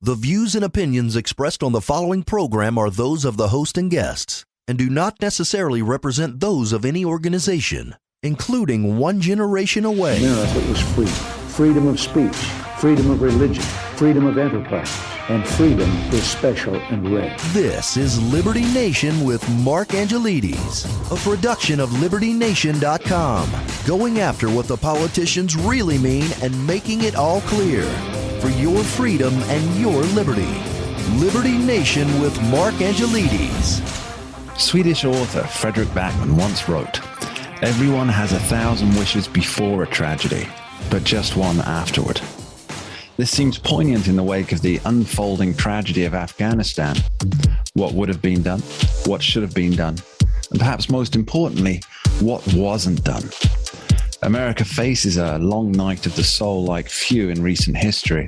The views and opinions expressed on the following program are those of the host and guests and do not necessarily represent those of any organization, including One Generation Away. America is free. Freedom of speech, freedom of religion, freedom of enterprise, and freedom is special and rare. This is Liberty Nation with Mark Angelides, a production of LibertyNation.com, going after what the politicians really mean and making it all clear. For your freedom and your liberty. Liberty Nation with Mark Angelides. Swedish author Fredrik Backman once wrote, "Everyone has 1,000 wishes before a tragedy, but just one afterward." This seems poignant in the wake of the unfolding tragedy of Afghanistan. What would have been done, what should have been done, and perhaps most importantly, what wasn't done. America faces a long night of the soul like few in recent history.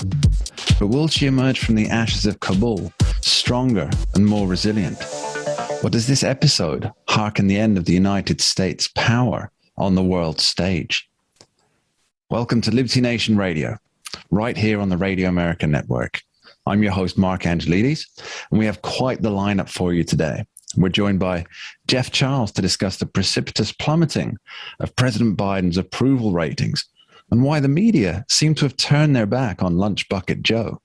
But will she emerge from the ashes of Kabul stronger and more resilient? Or does this episode harken the end of the United States' power on the world stage? Welcome to Liberty Nation Radio, right here on the Radio America Network. I'm your host, Mark Angelides, and we have quite the lineup for you today. We're joined by Jeff Charles to discuss the precipitous plummeting of President Biden's approval ratings and why the media seem to have turned their back on Lunch Bucket Joe.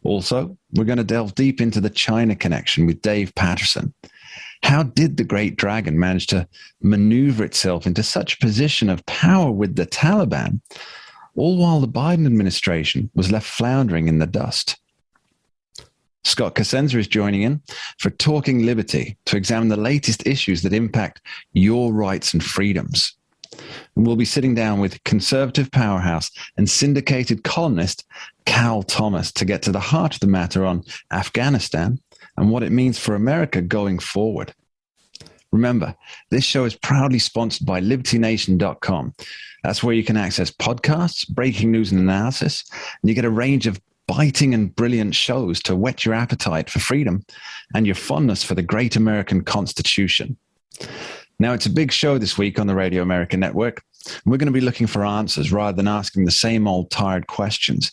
Also, we're going to delve deep into the China connection with Dave Patterson. How did the Great Dragon manage to maneuver itself into such a position of power with the Taliban, all while the Biden administration was left floundering in the dust? Scott D Cosenza is joining in for Talking Liberty to examine the latest issues that impact your rights and freedoms. And we'll be sitting down with conservative powerhouse and syndicated columnist Cal Thomas to get to the heart of the matter on Afghanistan and what it means for America going forward. Remember, this show is proudly sponsored by LibertyNation.com. That's where you can access podcasts, breaking news and analysis, and you get a range of biting and brilliant shows to whet your appetite for freedom and your fondness for the great American Constitution. Now, it's a big show this week on the Radio America Network. We're going to be looking for answers rather than asking the same old tired questions.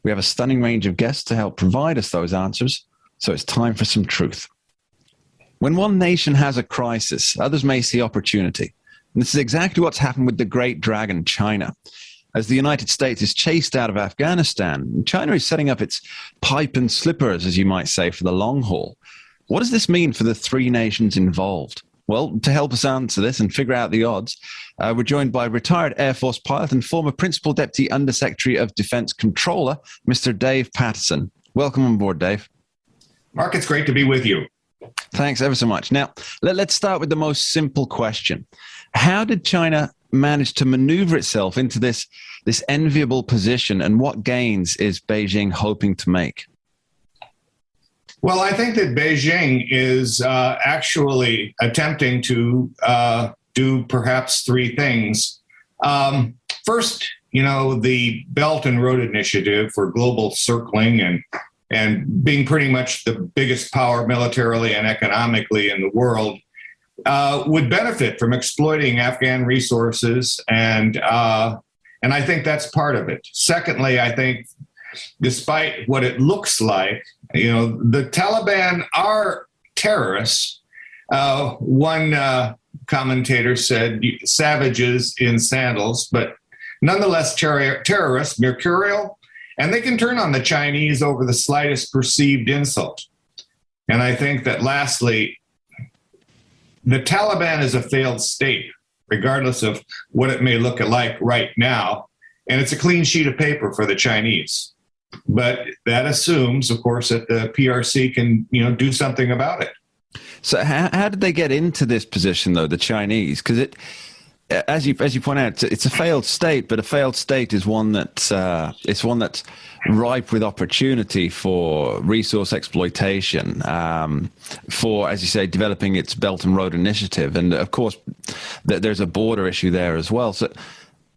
We have a stunning range of guests to help provide us those answers, so it's time for some truth. When one nation has a crisis, others may see opportunity. And this is exactly what's happened with the Great Dragon, China. As the United States is chased out of Afghanistan, China is setting up its pipe and slippers, as you might say, for the long haul. What does this mean for the three nations involved? Well, to help us answer this and figure out the odds, we're joined by retired Air Force pilot and former Principal Deputy Undersecretary of Defense Controller, Mr. Dave Patterson. Welcome on board, Dave. Mark, it's great to be with you. Thanks ever so much. Now, let's start with the most simple question. How did China manage to maneuver itself into this enviable position, and what gains is Beijing hoping to make? Well, I think that Beijing is actually attempting to do perhaps three things. First, the Belt and Road Initiative for global circling and being pretty much the biggest power militarily and economically in the world would benefit from exploiting Afghan resources, and I think that's part of it. Secondly, I think despite what it looks like, the Taliban are terrorists. One commentator said savages in sandals, but nonetheless terrorists, mercurial, and they can turn on the Chinese over the slightest perceived insult. And I think that lastly, the Taliban is a failed state, regardless of what it may look like right now. And it's a clean sheet of paper for the Chinese. But that assumes, of course, that the PRC can, do something about it. So how did they get into this position, though, the Chinese? Because as you point out, it's a failed state, but a failed state is one that's ripe with opportunity for resource exploitation, for, as you say, developing its Belt and Road Initiative, and of course, there's a border issue there as well. So,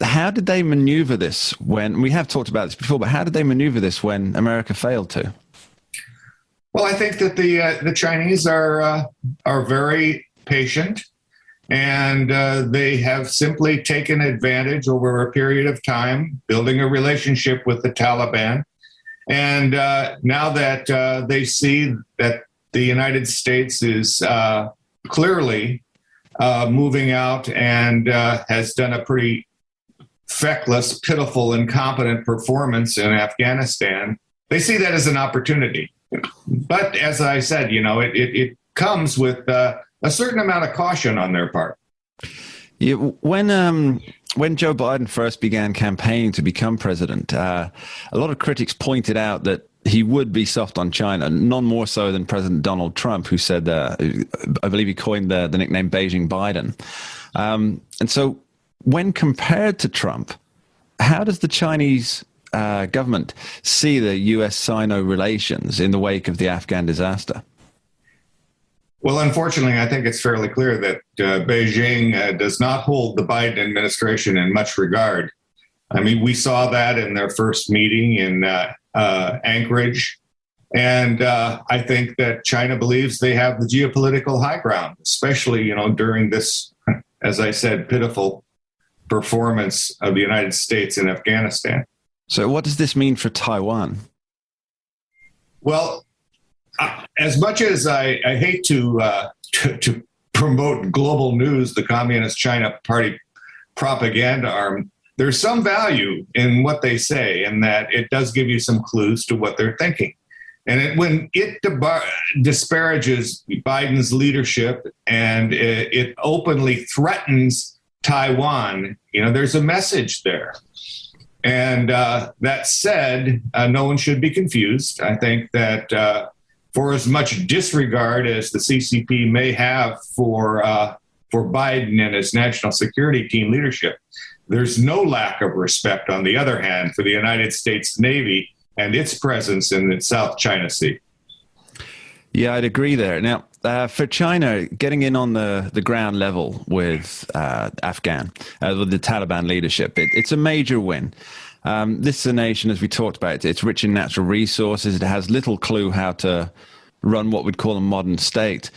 how did they maneuver this when we have talked about this before? But how did they maneuver this when America failed to? Well, I think that the Chinese are very patient. And they have simply taken advantage over a period of time, building a relationship with the Taliban And now that they see that the United States is clearly moving out and has done a pretty feckless, pitiful, incompetent performance in Afghanistan, they see that as an opportunity. But as I said, it comes with a certain amount of caution on their part. Yeah, when Joe Biden first began campaigning to become president, a lot of critics pointed out that he would be soft on China, none more so than President Donald Trump, who said, I believe he coined the nickname Beijing Biden. And so when compared to Trump, how does the Chinese government see the U.S.-Sino relations in the wake of the Afghan disaster? Well, unfortunately, I think it's fairly clear that Beijing does not hold the Biden administration in much regard. I mean, we saw that in their first meeting in Anchorage. And I think that China believes they have the geopolitical high ground, especially, during this, as I said, pitiful performance of the United States in Afghanistan. So what does this mean for Taiwan? Well, as much as I hate to promote global news, the Communist China Party propaganda arm, there's some value in what they say, and that it does give you some clues to what they're thinking. And when it disparages Biden's leadership and it openly threatens Taiwan, there's a message there. And that said, no one should be confused. I think that for as much disregard as the CCP may have for Biden and his national security team leadership, there's no lack of respect, on the other hand, for the United States Navy and its presence in the South China Sea. Yeah, I'd agree there. Now, for China, getting in on the ground level with with the Taliban leadership, it's a major win. This is a nation, as we talked about, it's rich in natural resources. It has little clue how to run what we'd call a modern state.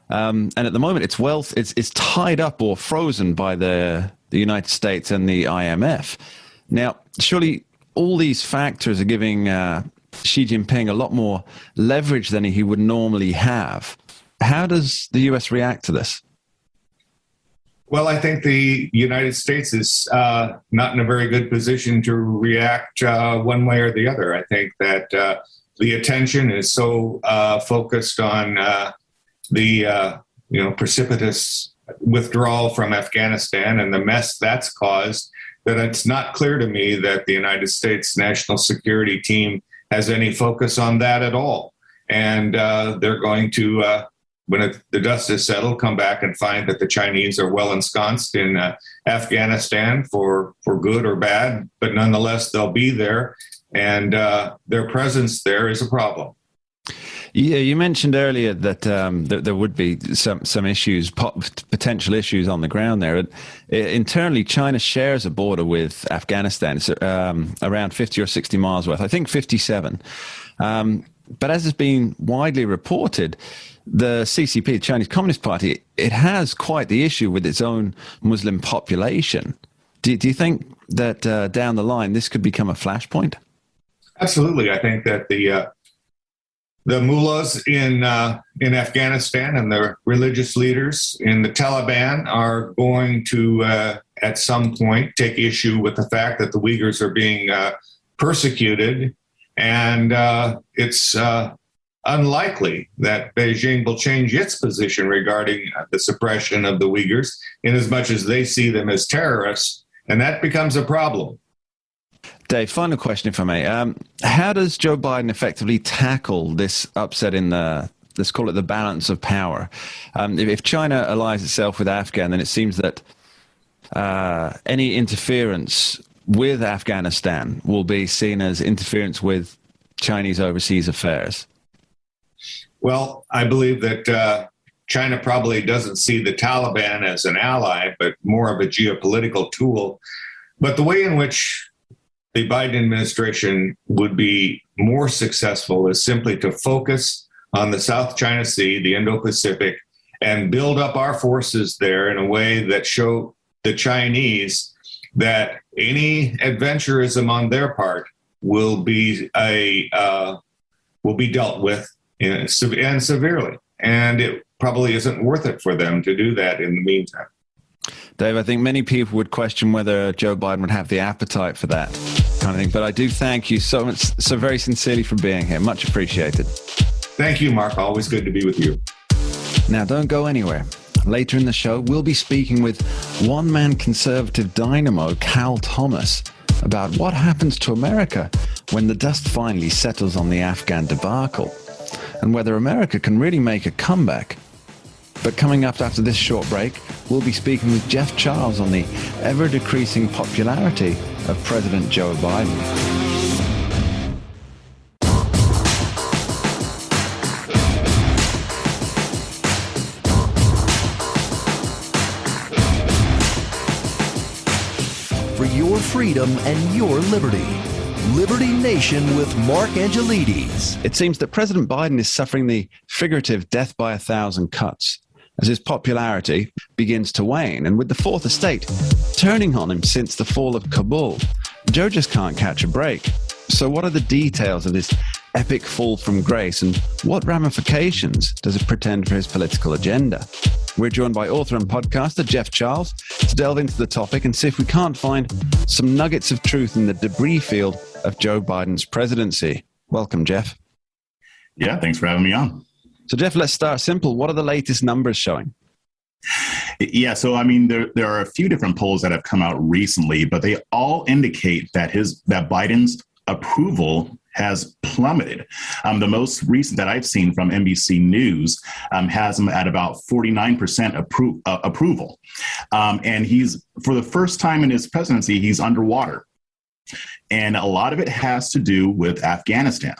And at the moment, its wealth is tied up or frozen by the United States and the IMF. Now, surely all these factors are giving Xi Jinping a lot more leverage than he would normally have. How does the U.S. react to this? Well, I think the United States is not in a very good position to react one way or the other. I think that the attention is so focused on the precipitous withdrawal from Afghanistan and the mess that's caused, that it's not clear to me that the United States national security team has any focus on that at all. And they're going to, when the dust is settled, come back and find that the Chinese are well ensconced in Afghanistan for good or bad, but nonetheless, they'll be there. And their presence there is a problem. Yeah, you mentioned earlier that there would be some issues, potential issues on the ground there. Internally, China shares a border with Afghanistan. It's around 50 or 60 miles worth, I think 57. But as has been widely reported, the CCP, the Chinese Communist Party, it has quite the issue with its own Muslim population. Do you think that down the line this could become a flashpoint? Absolutely. I think that the mullahs in Afghanistan and the religious leaders in the Taliban are going to, at some point, take issue with the fact that the Uyghurs are being persecuted. And it's unlikely that Beijing will change its position regarding the suppression of the Uyghurs, in as much as they see them as terrorists. And that becomes a problem. Dave, final question, if I may. How does Joe Biden effectively tackle this upset in let's call it the balance of power? If China allies itself with Afghan, then it seems that any interference with Afghanistan will be seen as interference with Chinese overseas affairs. Well, I believe that China probably doesn't see the Taliban as an ally, but more of a geopolitical tool. But the way in which the Biden administration would be more successful is simply to focus on the South China Sea, the Indo-Pacific, and build up our forces there in a way that show the Chinese that any adventurism on their part will be dealt with and severely, and it probably isn't worth it for them to do that in the meantime. Dave, I think many people would question whether Joe Biden would have the appetite for that kind of thing. But I do thank you so much, so very sincerely for being here. Much appreciated. Thank you, Mark. Always good to be with you. Now, don't go anywhere. Later in the show, we'll be speaking with one-man conservative dynamo Cal Thomas about what happens to America when the dust finally settles on the Afghan debacle, and whether America can really make a comeback. But coming up after this short break, we'll be speaking with Jeff Charles on the ever-decreasing popularity of President Joe Biden. For your freedom and your liberty. Liberty Nation with Mark Angelides. It seems that President Biden is suffering the figurative death by 1,000 cuts as his popularity begins to wane. And with the Fourth Estate turning on him since the fall of Kabul, Joe just can't catch a break. So what are the details of this epic fall from grace, and what ramifications does it portend for his political agenda? We're joined by author and podcaster Jeff Charles to delve into the topic and see if we can't find some nuggets of truth in the debris field of Joe Biden's presidency. Welcome, Jeff. Yeah, thanks for having me on. So, Jeff, let's start simple. What are the latest numbers showing? Yeah, so I mean, there are a few different polls that have come out recently, but they all indicate that Biden's approval has plummeted. The most recent that I've seen from NBC News has him at about 49% approval. And he's, for the first time in his presidency, he's underwater. And a lot of it has to do with Afghanistan.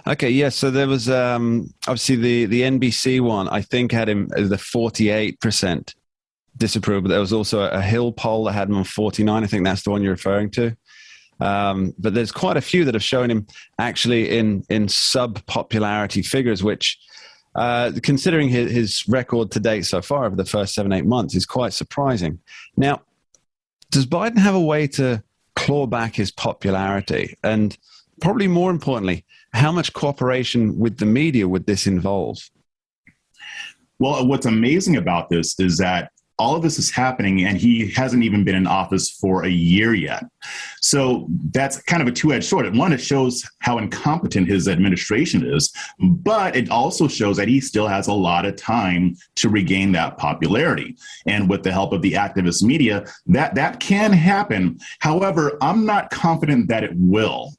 Okay, yes. So there was obviously the NBC one, I think, had him the 48% disapproval. There was also a Hill poll that had him on 49. I think that's the one you're referring to. But there's quite a few that have shown him actually in sub-popularity figures, which, considering his record to date so far over the first 7-8 months, is quite surprising. Now, does Biden have a way to claw back his popularity? And probably more importantly, how much cooperation with the media would this involve? Well, what's amazing about this is that all of this is happening and he hasn't even been in office for a year yet. So that's kind of a two-edged sword. One, it shows how incompetent his administration is, but it also shows that he still has a lot of time to regain that popularity. And with the help of the activist media, that can happen. However, I'm not confident that it will.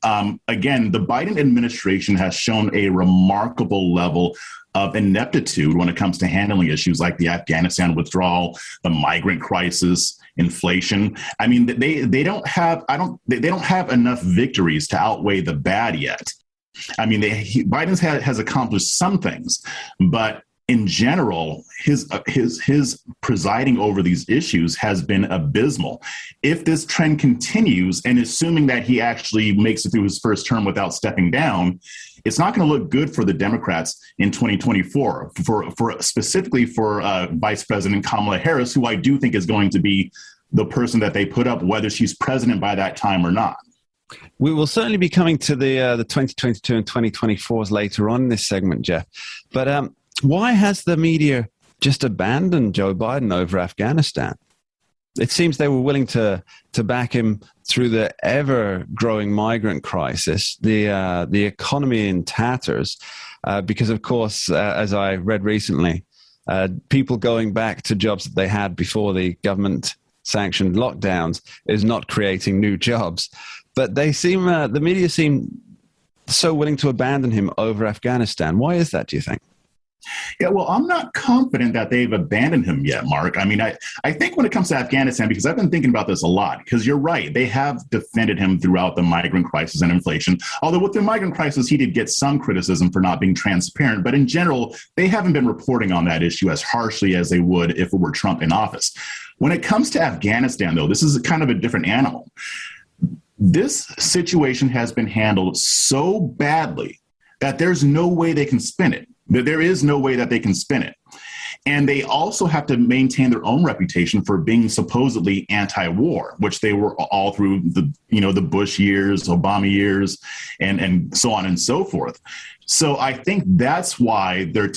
Again, the Biden administration has shown a remarkable level of ineptitude when it comes to handling issues like the Afghanistan withdrawal, the migrant crisis, inflation. I mean, they don't have enough victories to outweigh the bad yet. I mean, Biden has accomplished some things, but in general, his presiding over these issues has been abysmal. If this trend continues, and assuming that he actually makes it through his first term without stepping down, it's not going to look good for the Democrats in 2024, specifically for Vice President Kamala Harris, who I do think is going to be the person that they put up, whether she's president by that time or not. We will certainly be coming to the 2022 and 2024s later on in this segment, Jeff. But why has the media just abandoned Joe Biden over Afghanistan? It seems they were willing to back him through the ever-growing migrant crisis, the economy in tatters, because, of course, as I read recently, people going back to jobs that they had before the government-sanctioned lockdowns is not creating new jobs. But they seem, the media seem so willing to abandon him over Afghanistan. Why is that, do you think? Yeah, well, I'm not confident that they've abandoned him yet, Mark. I mean, I think when it comes to Afghanistan, because I've been thinking about this a lot, because you're right, they have defended him throughout the migrant crisis and inflation. Although with the migrant crisis, he did get some criticism for not being transparent. But in general, they haven't been reporting on that issue as harshly as they would if it were Trump in office. When it comes to Afghanistan, though, this is kind of a different animal. This situation has been handled so badly that there's no way they can spin it. There is no way that they can spin it. And they also have to maintain their own reputation for being supposedly anti-war, which they were all through the Bush years, Obama years, and so on and so forth. So I think that's why they're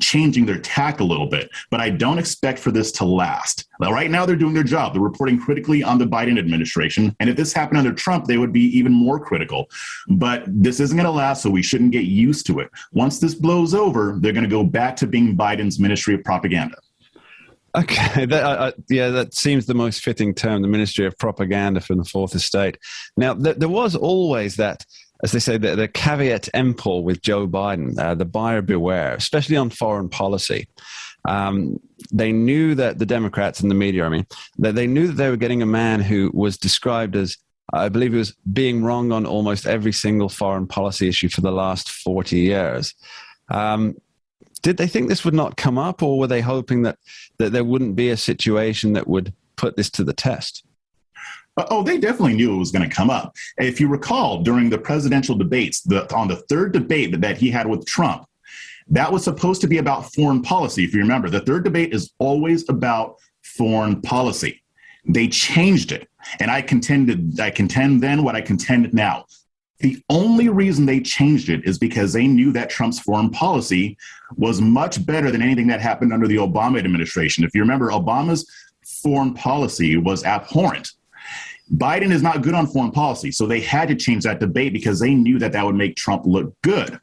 changing their tack a little bit, but I don't expect for this to last. Now, right now, they're doing their job. They're reporting critically on the Biden administration. And if this happened under Trump, they would be even more critical. But this isn't going to last, so we shouldn't get used to it. Once this blows over, they're going to go back to being Biden's Ministry of Propaganda. Okay, that seems the most fitting term, the Ministry of Propaganda from the Fourth Estate. Now, there was always that, as they say, the caveat emptor with Joe Biden, the buyer beware, especially on foreign policy. They knew that the Democrats and the media, that they knew that they were getting a man who was described as, I believe he was being wrong on almost every single foreign policy issue for the last 40 years. Did they think this would not come up, or were they hoping that there wouldn't be a situation that would put this to the test? Oh, they definitely knew it was going to come up. If you recall, during the presidential debates, on the third debate that he had with Trump, that was supposed to be about foreign policy. If you remember, the third debate is always about foreign policy. They changed it. And I contend then what I contend now. The only reason they changed it is because they knew that Trump's foreign policy was much better than anything that happened under the Obama administration. If you remember, Obama's foreign policy was abhorrent. Biden is not good on foreign policy, so they had to change that debate because they knew that would make Trump look good.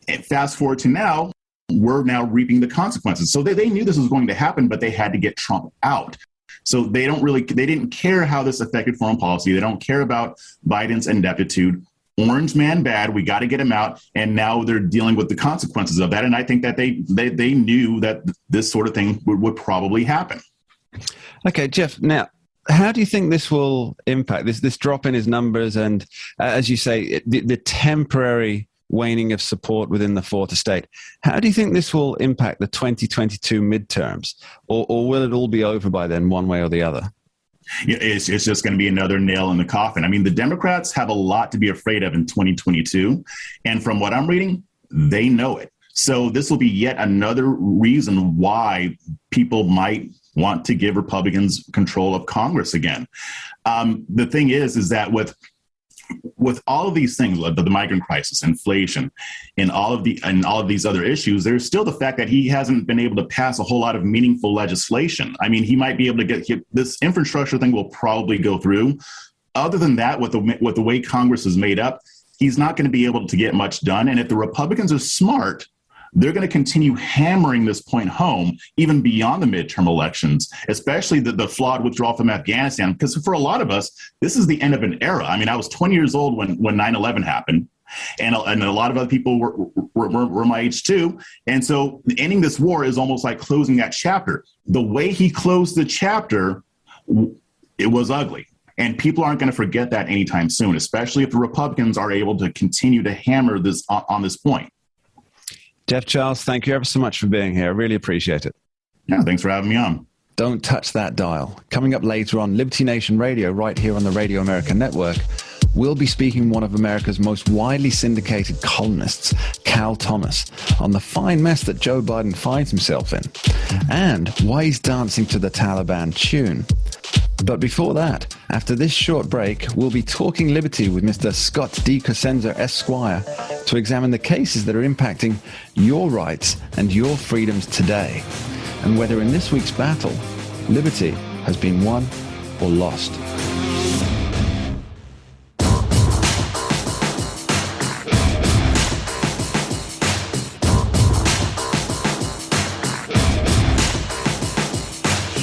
And fast forward to now, we're now reaping the consequences. So they knew this was going to happen, but they had to get Trump out. So they didn't care how this affected foreign policy. They don't care about Biden's ineptitude. Orange man bad, we got to get him out. And now they're dealing with the consequences of that. And I think that they knew that this sort of thing would probably happen. Okay, Jeff, now, how do you think this will impact this drop in his numbers and, as you say, the temporary waning of support within the Fourth Estate? How do you think this will impact the 2022 midterms, or will it all be over by then, one way or the other? It's just going to be another nail in the coffin. The Democrats have a lot to be afraid of in 2022, and from what I'm reading, they know it. So this will be yet another reason why people might want to give Republicans control of Congress again. The thing is that with all of these things, the migrant crisis, inflation, and all of these other issues, there's still the fact that he hasn't been able to pass a whole lot of meaningful legislation. He might be able to get this infrastructure thing will probably go through. Other than that, with the way Congress is made up, he's not going to be able to get much done. And if the Republicans are smart, they're going to continue hammering this point home even beyond the midterm elections, especially the flawed withdrawal from Afghanistan. Because for a lot of us, this is the end of an era. I was 20 years old when 9/11 happened, and a lot of other people were my age too. And so ending this war is almost like closing that chapter. The way he closed the chapter, it was ugly. And people aren't going to forget that anytime soon, especially if the Republicans are able to continue to hammer this on this point. Jeff Charles, thank you ever so much for being here. I really appreciate it. Yeah, thanks for having me on. Don't touch that dial. Coming up later on Liberty Nation Radio, right here on the Radio America Network, we'll be speaking with one of America's most widely syndicated columnists, Cal Thomas, on the fine mess that Joe Biden finds himself in and why he's dancing to the Taliban tune. But before that, after this short break, we'll be talking liberty with Mr. Scott D Cosenza, Esquire, to examine the cases that are impacting your rights and your freedoms today, and whether in this week's battle, liberty has been won or lost.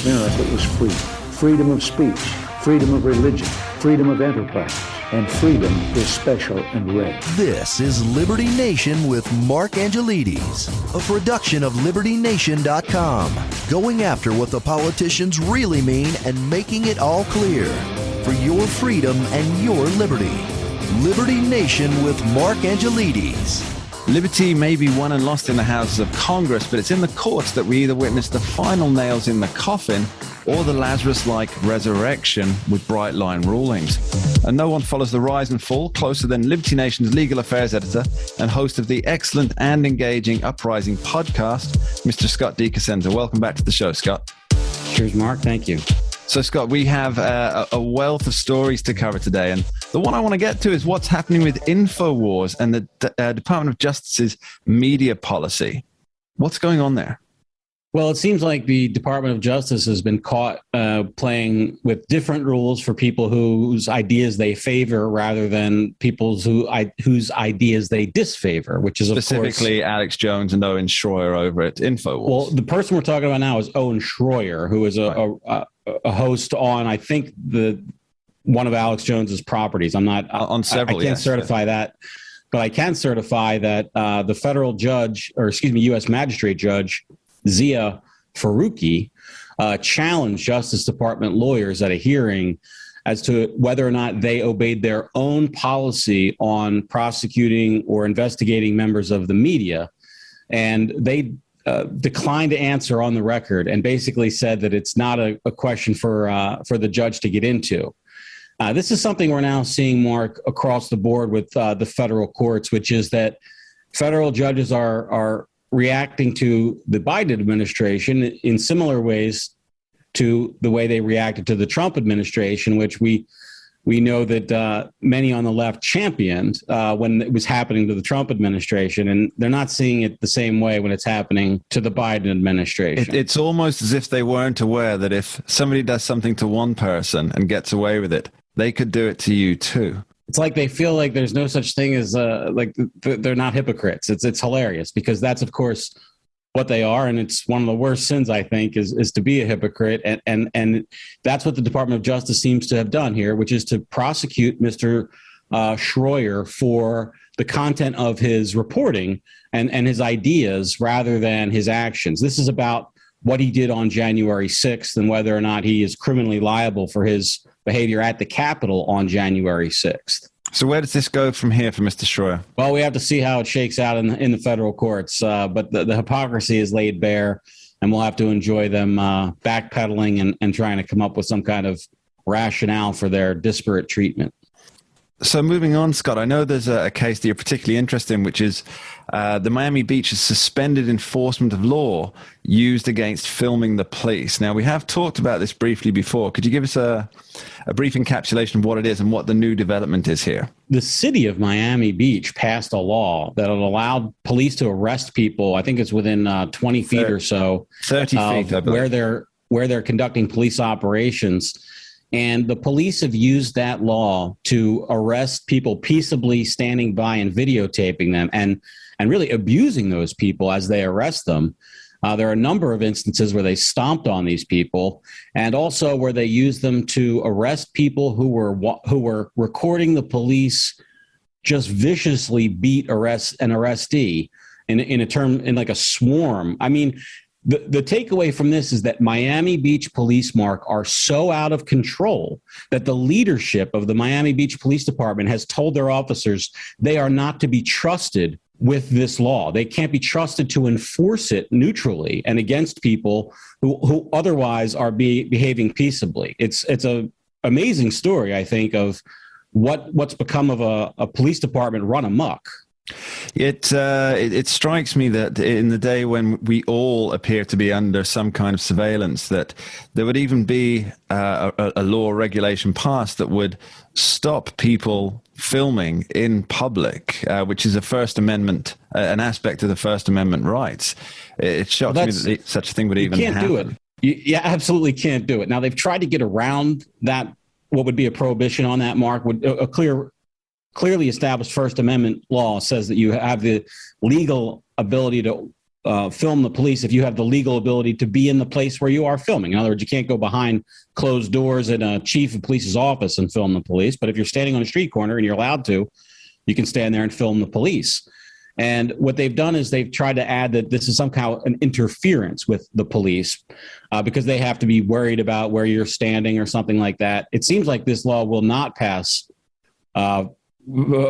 America is free. Freedom of speech, freedom of religion, freedom of enterprise, and freedom is special and rare. This is Liberty Nation with Mark Angelides, a production of LibertyNation.com, going after what the politicians really mean and making it all clear for your freedom and your liberty. Liberty Nation with Mark Angelides. Liberty may be won and lost in the Houses of Congress, but it's in the courts that we either witness the final nails in the coffin or the Lazarus-like resurrection with bright line rulings. And no one follows the rise and fall closer than Liberty Nation's legal affairs editor and host of the excellent and engaging Uprising podcast, Mr. Scott D Cosenza. Welcome back to the show, Scott. Cheers, Mark. Thank you. So, Scott, we have a wealth of stories to cover today. And the one I want to get to is what's happening with InfoWars and the Department of Justice's media policy. What's going on there? Well, it seems like the Department of Justice has been caught playing with different rules for people whose ideas they favor rather than people's whose ideas they disfavor, which is, of specifically course, Alex Jones and Owen Schroyer over at InfoWars. Well, the person we're talking about now is Owen Schroyer, who is a host on, I think, one of Alex Jones's properties. I'm not on several. I can't certify that, but I can certify that the federal judge, U.S. magistrate judge Zia Faruqi, challenged Justice Department lawyers at a hearing as to whether or not they obeyed their own policy on prosecuting or investigating members of the media, and they declined to answer on the record and basically said that it's not a question for the judge to get into. This is something we're now seeing, Mark, across the board with the federal courts, which is that federal judges are reacting to the Biden administration in similar ways to the way they reacted to the Trump administration, which we know that many on the left championed when it was happening to the Trump administration, and they're not seeing it the same way when it's happening to the Biden administration. It's almost as if they weren't aware that if somebody does something to one person and gets away with it, they could do it to you too. It's like they feel like there's no such thing as like they're not hypocrites. It's hilarious because that's, of course, what they are. And it's one of the worst sins, I think, is to be a hypocrite. And that's what the Department of Justice seems to have done here, which is to prosecute Mr. Schroyer for the content of his reporting and his ideas rather than his actions. This is about what he did on January 6th and whether or not he is criminally liable for his behavior at the Capitol on January 6th. So where does this go from here for Mr. Schroyer? Well, we have to see how it shakes out in the federal courts, but the hypocrisy is laid bare, and we'll have to enjoy them backpedaling and trying to come up with some kind of rationale for their disparate treatment. So moving on, Scott, I know there's a case that you're particularly interested in, which is the Miami Beach's suspended enforcement of law used against filming the police. Now, we have talked about this briefly before. Could you give us a brief encapsulation of what it is and what the new development is here? The city of Miami Beach passed a law that allowed police to arrest people, I think it's within 20 feet or so. 30 feet, I believe. Where they're conducting police operations. And the police have used that law to arrest people peaceably standing by and videotaping them and really abusing those people as they arrest them. There are a number of instances where they stomped on these people and also where they used them to arrest people who were recording the police just viciously beat an arrestee in like a swarm. I mean, the takeaway from this is that Miami Beach Police, Mark, are so out of control that the leadership of the Miami Beach Police Department has told their officers they are not to be trusted with this law. They can't be trusted to enforce it neutrally and against people who otherwise are behaving peaceably. It's a amazing story, I think, of what's become of a police department run amok. It strikes me that in the day when we all appear to be under some kind of surveillance, that there would even be a law or regulation passed that would stop people filming in public, which is a First Amendment, an aspect of the First Amendment rights. It shocks me that such a thing would even happen. You can't do it. You absolutely can't do it. Now, they've tried to get around that, what would be a prohibition on that, Mark, would a clearly established First Amendment law says that you have the legal ability to film the police if you have the legal ability to be in the place where you are filming. In other words, you can't go behind closed doors in a chief of police's office and film the police. But if you're standing on a street corner and you're allowed to, you can stand there and film the police. And what they've done is they've tried to add that this is somehow an interference with the police because they have to be worried about where you're standing or something like that. It seems like this law will not pass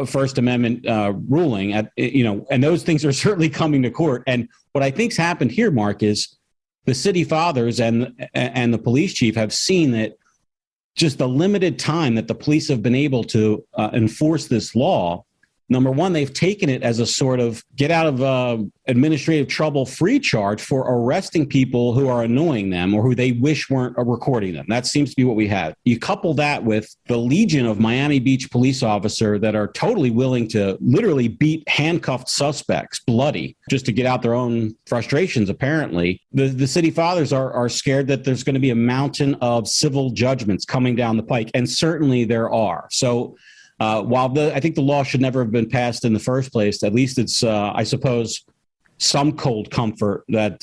First Amendment ruling and those things are certainly coming to court. And what I think's happened here, Mark, is the city fathers and the police chief have seen that just the limited time that the police have been able to enforce this law. Number one, they've taken it as a sort of get out of administrative trouble free charge for arresting people who are annoying them or who they wish weren't recording them. That seems to be what we have. You couple that with the legion of Miami Beach police officers that are totally willing to literally beat handcuffed suspects bloody just to get out their own frustrations, apparently. The city fathers are scared that there's going to be a mountain of civil judgments coming down the pike, and certainly there are. So while I think the law should never have been passed in the first place, at least it's, I suppose, some cold comfort that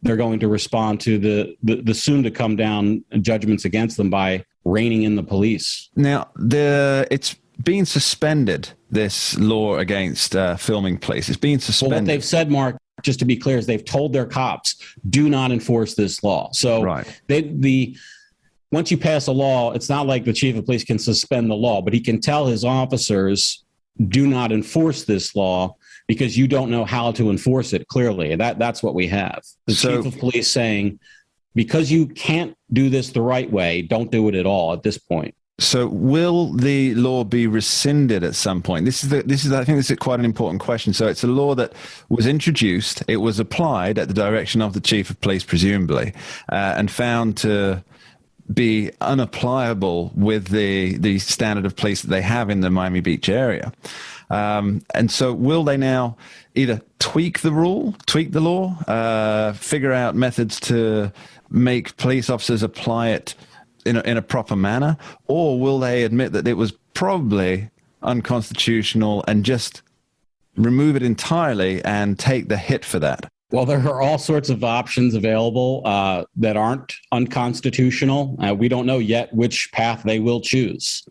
they're going to respond to the soon to come down judgments against them by reining in the police. Now, it's being suspended, this law against filming police. It's being suspended. Well, what they've said, Mark, just to be clear, is they've told their cops, do not enforce this law. So once you pass a law, it's not like the chief of police can suspend the law, but he can tell his officers, do not enforce this law because you don't know how to enforce it clearly. And that's what we have. The chief of police saying, because you can't do this the right way, don't do it at all at this point. So will the law be rescinded at some point? I think this is quite an important question. So it's a law that was introduced, it was applied at the direction of the chief of police, presumably, and found to be unapplicable with the standard of police that they have in the Miami Beach area. And so will they now either tweak the law, figure out methods to make police officers apply it in a proper manner, or will they admit that it was probably unconstitutional and just remove it entirely and take the hit for that? Well, there are all sorts of options available that aren't unconstitutional. We don't know yet which path they will choose,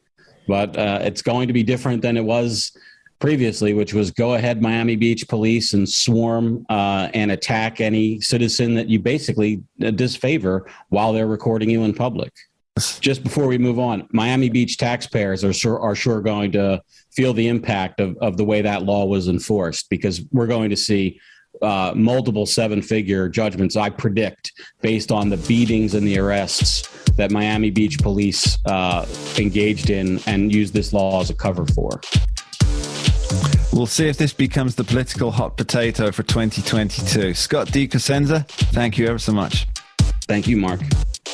but it's going to be different than it was previously, which was go ahead, Miami Beach police, and swarm and attack any citizen that you basically disfavor while they're recording you in public. Just before we move on, Miami Beach taxpayers are sure going to feel the impact of the way that law was enforced, because we're going to see multiple seven-figure judgments, I predict, based on the beatings and the arrests that Miami Beach police engaged in and used this law as a cover for. We'll see if this becomes the political hot potato for 2022. Scott D Cosenza, thank you ever so much. Thank you, Mark.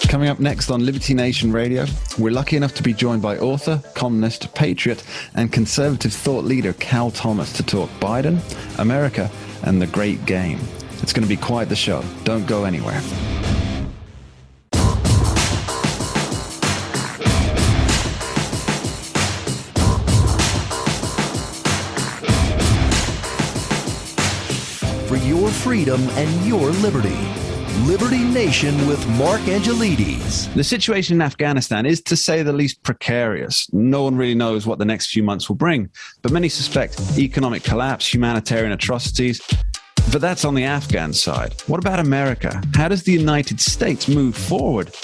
Coming up next on Liberty Nation Radio, we're lucky enough to be joined by author, columnist, patriot, and conservative thought leader Cal Thomas to talk Biden, America, and the great game. It's going to be quite the show. Don't go anywhere. For your freedom and your liberty. Liberty Nation with Mark Angelides. The situation in Afghanistan is, to say the least, precarious. No one really knows what the next few months will bring, but many suspect economic collapse, humanitarian atrocities. But that's on the Afghan side. What about America? How does the United States move forward?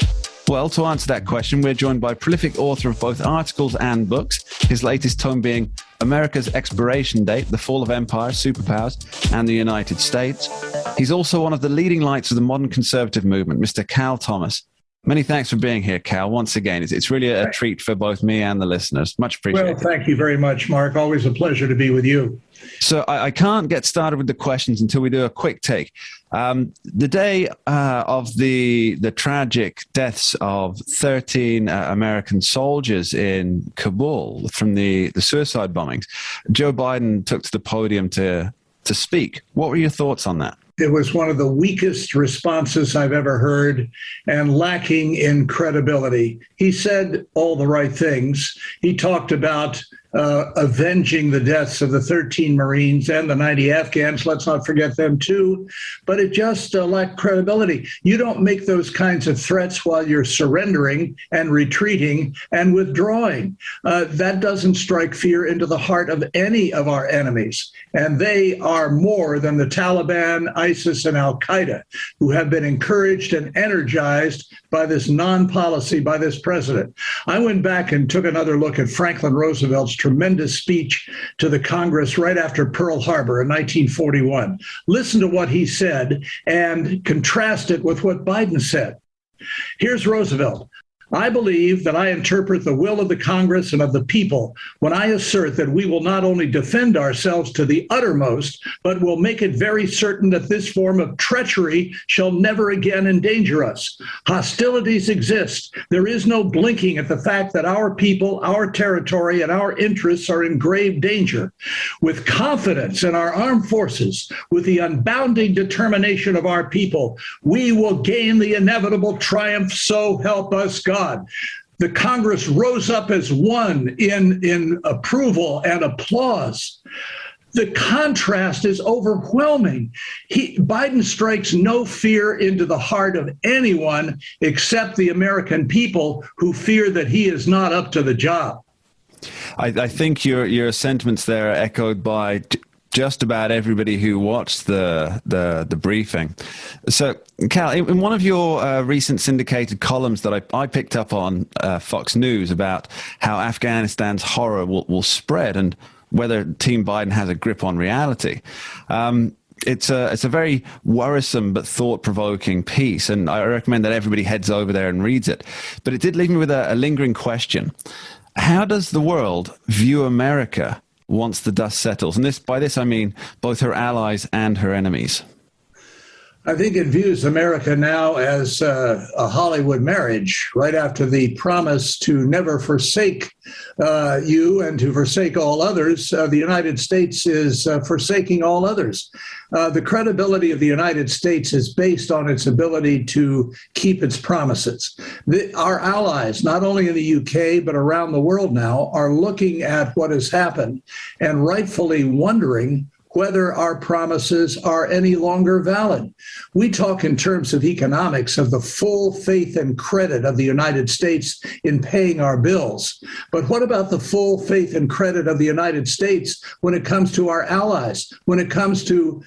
Well, to answer that question, we're joined by prolific author of both articles and books, his latest tome being America's Expiration Date, The Fall of Empire, Superpowers, and the United States. He's also one of the leading lights of the modern conservative movement, Mr. Cal Thomas. Many thanks for being here, Cal. Once again, it's really a treat for both me and the listeners. Much appreciated. Well, thank you very much, Mark. Always a pleasure to be with you. So I can't get started with the questions until we do a quick take. The day of the tragic deaths of 13 American soldiers in Kabul from the suicide bombings, Joe Biden took to the podium to speak. What were your thoughts on that? It was one of the weakest responses I've ever heard and lacking in credibility. He said all the right things. He talked about avenging the deaths of the 13 Marines and the 90 Afghans. Let's not forget them too. But it just lacked credibility. You don't make those kinds of threats while you're surrendering and retreating and withdrawing. That doesn't strike fear into the heart of any of our enemies. And they are more than the Taliban, ISIS, and Al-Qaeda, who have been encouraged and energized by this non-policy by this president. I went back and took another look at Franklin Roosevelt's tremendous speech to the Congress right after Pearl Harbor in 1941. Listen to what he said and contrast it with what Biden said. Here's Roosevelt. I believe that I interpret the will of the Congress and of the people when I assert that we will not only defend ourselves to the uttermost, but will make it very certain that this form of treachery shall never again endanger us. Hostilities exist. There is no blinking at the fact that our people, our territory, and our interests are in grave danger. With confidence in our armed forces, with the unbounding determination of our people, we will gain the inevitable triumph, so help us God. The Congress rose up as one in approval and applause. The contrast is overwhelming. Biden strikes no fear into the heart of anyone except the American people who fear that he is not up to the job. I think your sentiments there are echoed by just about everybody who watched the briefing. So, Cal, in one of your recent syndicated columns that I picked up on Fox News about how Afghanistan's horror will spread and whether Team Biden has a grip on reality, it's a very worrisome but thought-provoking piece, and I recommend that everybody heads over there and reads it. But it did leave me with a lingering question. How does the world view America once the dust settles? And by this I mean both her allies and her enemies. I think it views America now as a Hollywood marriage, right after the promise to never forsake you and to forsake all others. The United States is forsaking all others. The credibility of the United States is based on its ability to keep its promises. Our allies, not only in the UK, but around the world now, are looking at what has happened and rightfully wondering whether our promises are any longer valid. We talk in terms of economics of the full faith and credit of the United States in paying our bills. But what about the full faith and credit of the United States when it comes to our allies, when it comes to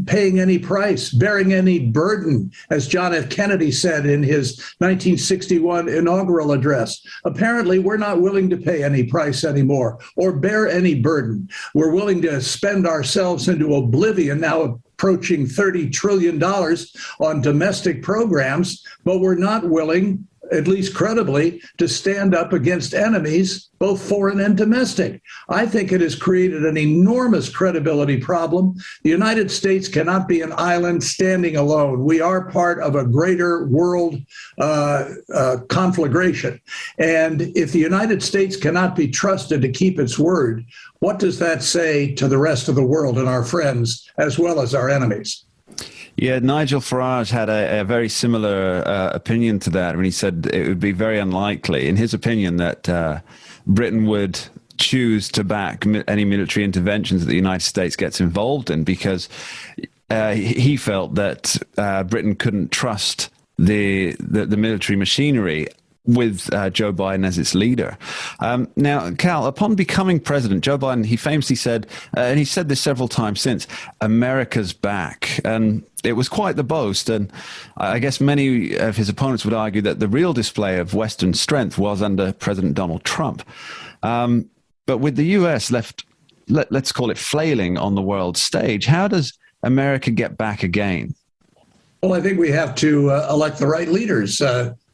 paying any price, bearing any burden, as John F. Kennedy said in his 1961 inaugural address? Apparently, we're not willing to pay any price anymore or bear any burden. We're willing to spend ourselves into oblivion, now approaching $30 trillion on domestic programs, but we're not willing, at least credibly, to stand up against enemies, both foreign and domestic. I think it has created an enormous credibility problem. The United States cannot be an island standing alone. We are part of a greater world conflagration. And if the United States cannot be trusted to keep its word, what does that say to the rest of the world and our friends, as well as our enemies? Yeah, Nigel Farage had a very similar opinion to that when he said it would be very unlikely, in his opinion, that Britain would choose to back any military interventions that the United States gets involved in, because he felt that Britain couldn't trust the military machinery with Joe Biden as its leader. Now, Cal, upon becoming president, Joe Biden, he famously said, and he said this several times since, America's back. And it was quite the boast. And I guess many of his opponents would argue that the real display of Western strength was under President Donald Trump. But with the U.S. let's call it flailing on the world stage, how does America get back again? Well, I think we have to elect the right leaders.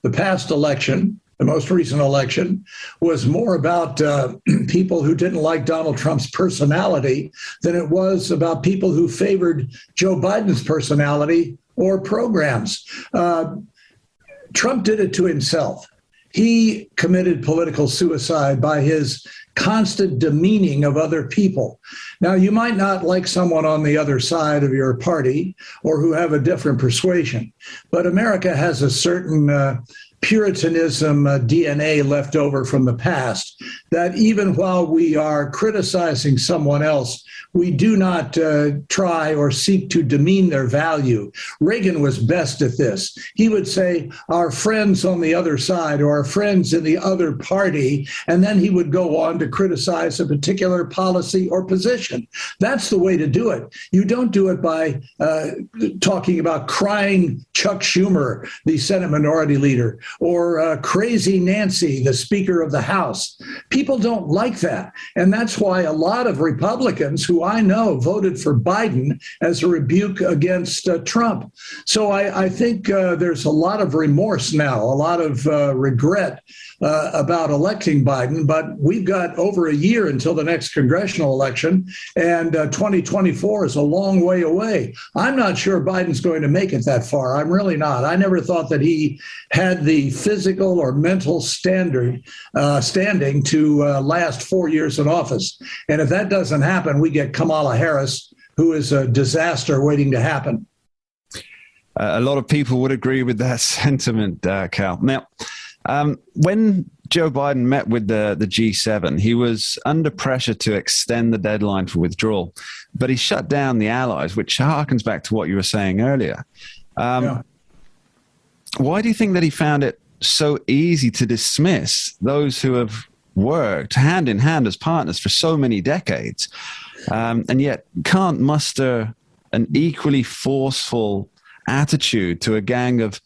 The past election, the most recent election, was more about people who didn't like Donald Trump's personality than it was about people who favored Joe Biden's personality or programs. Trump did it to himself. He committed political suicide by his constant demeaning of other people. Now, you might not like someone on the other side of your party or who have a different persuasion, but America has a certain Puritanism DNA left over from the past, that even while we are criticizing someone else, we do not try or seek to demean their value. Reagan was best at this. He would say, our friends on the other side or our friends in the other party, and then he would go on to criticize a particular policy or position. That's the way to do it. You don't do it by talking about crying Chuck Schumer, the Senate Minority Leader, or Crazy Nancy, the Speaker of the House. People don't like that. And that's why a lot of Republicans who I know voted for Biden as a rebuke against Trump. So I think there's a lot of remorse now, a lot of regret about electing Biden, but we've got over a year until the next congressional election, and 2024 is a long way away. I'm not sure Biden's going to make it that far. I'm really not. I never thought that he had the physical or mental standing to last 4 years in office. And if that doesn't happen, we get Kamala Harris, who is a disaster waiting to happen. A lot of people would agree with that sentiment, Cal. Now, when Joe Biden met with the G7, he was under pressure to extend the deadline for withdrawal, but he shut down the allies, which harkens back to what you were saying earlier. Why do you think that he found it so easy to dismiss those who have worked hand in hand as partners for so many decades, and yet can't muster an equally forceful attitude to a gang of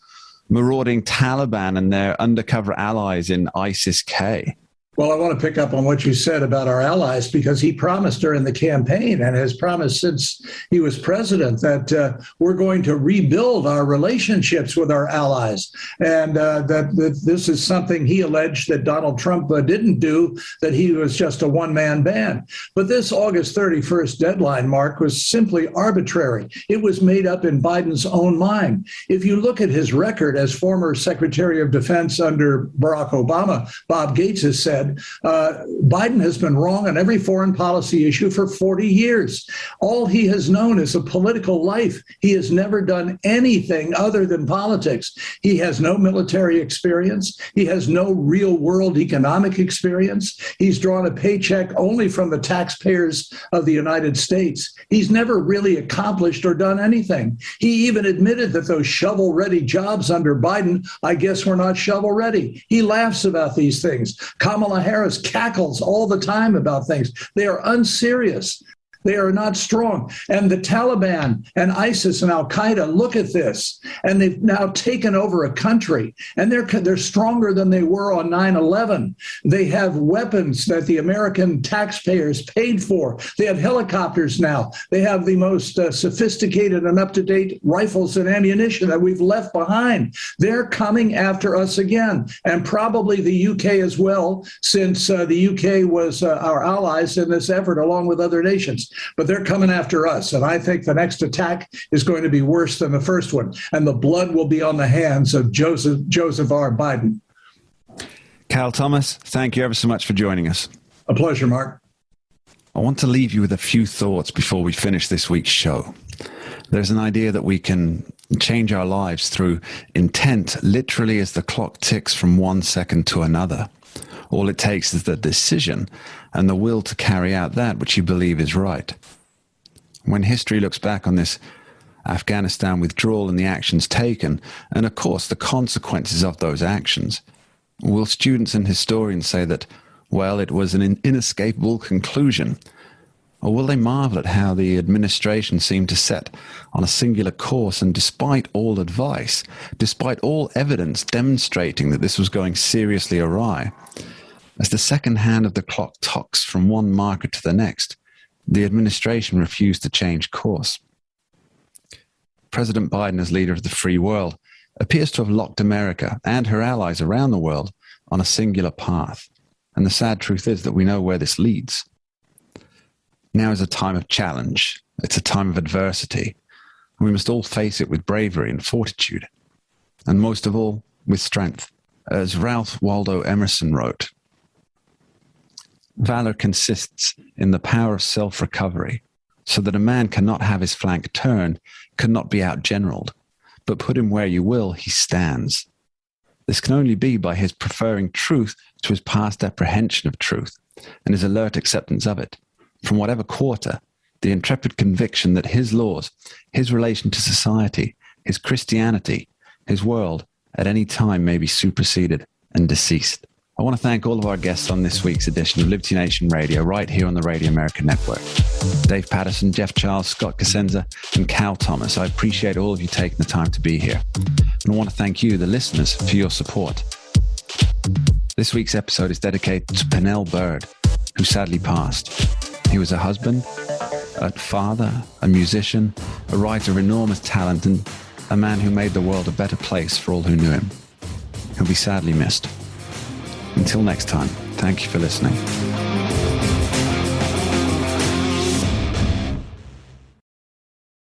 marauding Taliban and their undercover allies in ISIS-K? Well, I want to pick up on what you said about our allies, because he promised during the campaign and has promised since he was president that we're going to rebuild our relationships with our allies. And that this is something he alleged that Donald Trump didn't do, that he was just a one-man band. But this August 31st deadline, Mark, was simply arbitrary. It was made up in Biden's own mind. If you look at his record as former Secretary of Defense under Barack Obama, Bob Gates has said, Biden has been wrong on every foreign policy issue for 40 years. All he has known is a political life. He has never done anything other than politics. He has no military experience. He has no real world economic experience. He's drawn a paycheck only from the taxpayers of the United States. He's never really accomplished or done anything. He even admitted that those shovel-ready jobs under Biden, I guess, were not shovel-ready. He laughs about these things. Kamala Harris cackles all the time about things. They are unserious. They are not strong. And the Taliban and ISIS and Al-Qaeda look at this, and they've now taken over a country, and they're stronger than they were on 9/11. They have weapons that the American taxpayers paid for. They have helicopters now. They have the most sophisticated and up-to-date rifles and ammunition that we've left behind. They're coming after us again, and probably the UK as well, since the UK was our allies in this effort, along with other nations. But they're coming after us. And I think the next attack is going to be worse than the first one. And the blood will be on the hands of Joseph R. Biden. Cal Thomas, thank you ever so much for joining us. A pleasure, Mark. I want to leave you with a few thoughts before we finish this week's show. There's an idea that we can change our lives through intent, literally as the clock ticks from 1 second to another. All it takes is the decision and the will to carry out that which you believe is right. When history looks back on this Afghanistan withdrawal and the actions taken, and of course the consequences of those actions, will students and historians say that, well, it was an inescapable conclusion? Or will they marvel at how the administration seemed to set on a singular course, and despite all advice, despite all evidence demonstrating that this was going seriously awry, as the second hand of the clock ticks from one marker to the next, the administration refused to change course? President Biden, as leader of the free world, appears to have locked America and her allies around the world on a singular path. And the sad truth is that we know where this leads. Now is a time of challenge. It's a time of adversity. We must all face it with bravery and fortitude, and most of all, with strength. As Ralph Waldo Emerson wrote, valor consists in the power of self-recovery, so that a man cannot have his flank turned, cannot be outgeneraled, but put him where you will, he stands. This can only be by his preferring truth to his past apprehension of truth, and his alert acceptance of it. From whatever quarter, the intrepid conviction that his laws, his relation to society, his Christianity, his world, at any time may be superseded and deceased, I want to thank all of our guests on this week's edition of Liberty Nation Radio, right here on the Radio America Network. Dave Patterson, Jeff Charles, Scott Cosenza, and Cal Thomas. I appreciate all of you taking the time to be here. And I want to thank you, the listeners, for your support. This week's episode is dedicated to Pernell Bird, who sadly passed. He was a husband, a father, a musician, a writer of enormous talent, and a man who made the world a better place for all who knew him. He'll be sadly missed. Until next time, thank you for listening.